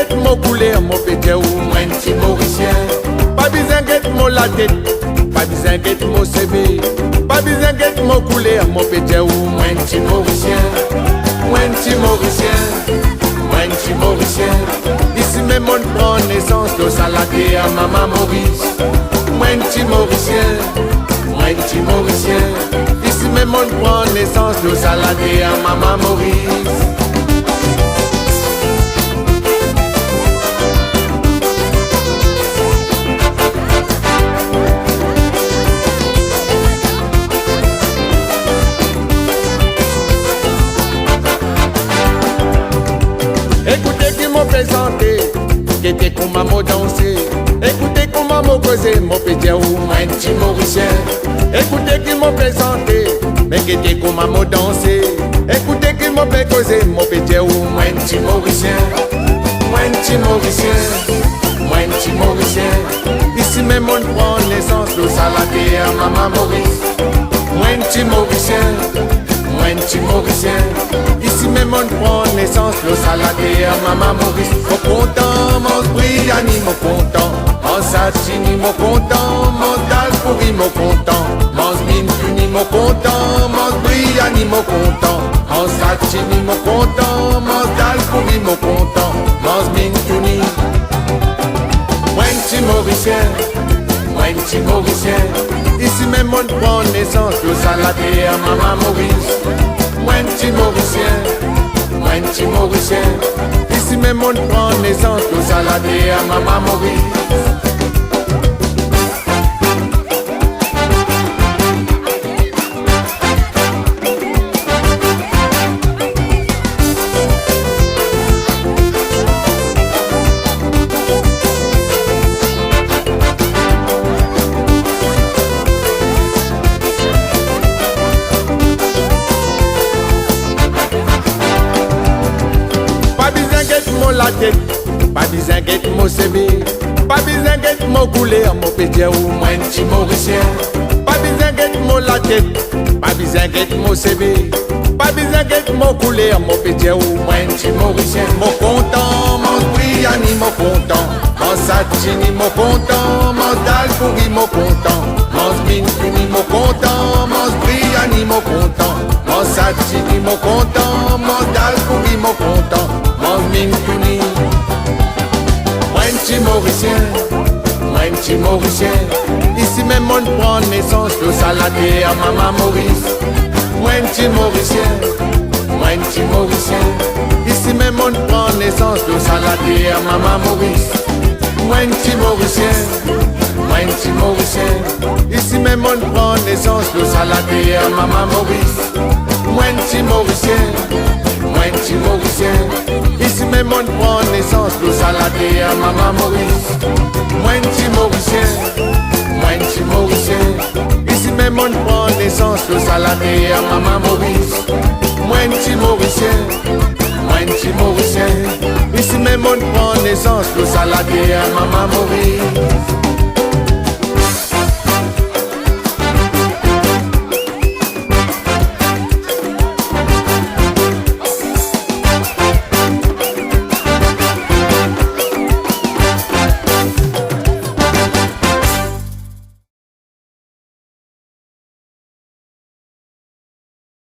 get mon couleur, mon pété ou moi petit mauricien. Pas besoin get mon la tête, pas besoin get mon CV. Pas besoin get mon couleur, mon pété ou moi petit mauricien. Moi petit mauricien, moi petit mauricien. Ici même on prend naissance de salade à maman Maurice. Moi petit mauricien, moi petit mauricien. Ici même on prend naissance de salade à maman Maurice. Écoutez qui m'a présenté, qui était comme maman danser. Écoutez comment m'a causé, mon petit ou un petit mauricien. Écoutez qui m'a présenté, mais qui était comme maman danser. Écoutez qui m'a causé, mon petit ou un petit mauricien. Un petit mauricien, un petit mauricien. Ici même on prend naissance de salade à maman Maurice. Un petit mauricien, un petit mauricien. Ici même on prend naissance le salade à maman Maurice. Mon content, mon Briani, mon content. Mon Satini, mon content. Mon Dalpouri, mon content. Mon Mintuni, mon content. Mon Briani, mon content. Mon Satini, mon content. Mon Dalpouri, mon content. Mon Mintuni. Un petit mauricien, un petit mauricien. Ici même on prend naissance le salade à maman Maurice. Un petit mauricien, un petit mauricien. Ici même on prend naissance de salade à maman Maurice. La tête, pas besoin get mon CV, pas besoin get mon couleur, mon pété ou moi un petit mauricien. Pas besoin get mon la tête, pas besoin get mon CV, pas besoin get mon couleur, mon pété ou moi un petit mauricien. Mon content, mon Briani, mon content, mon Satini, mon content, mon Dalpouri, mon content, mon Mintuni, mon content, mon Briani, mon content, mon Satini, mon content, mon Dalpouri, mon content. Mon Mintuni, un petit mauricien, un petit mauricien. Ici même on prend naissance de salade à maman Maurice. Un petit mauricien, un petit mauricien. Ici même on prend naissance de salade à maman Maurice. Un petit mauricien, un petit mauricien. Ici même on prend naissance de salade à maman Maurice. Un petit mauricien, un petit mauricien. Ici même on prend naissance de salade à maman Maurice. Un petit mauricien, un petit mauricien. Ici même on prend naissance de salade à maman Maurice. Un petit mauricien, un petit mauricien. Ici même on prend naissance de salade à maman Maurice.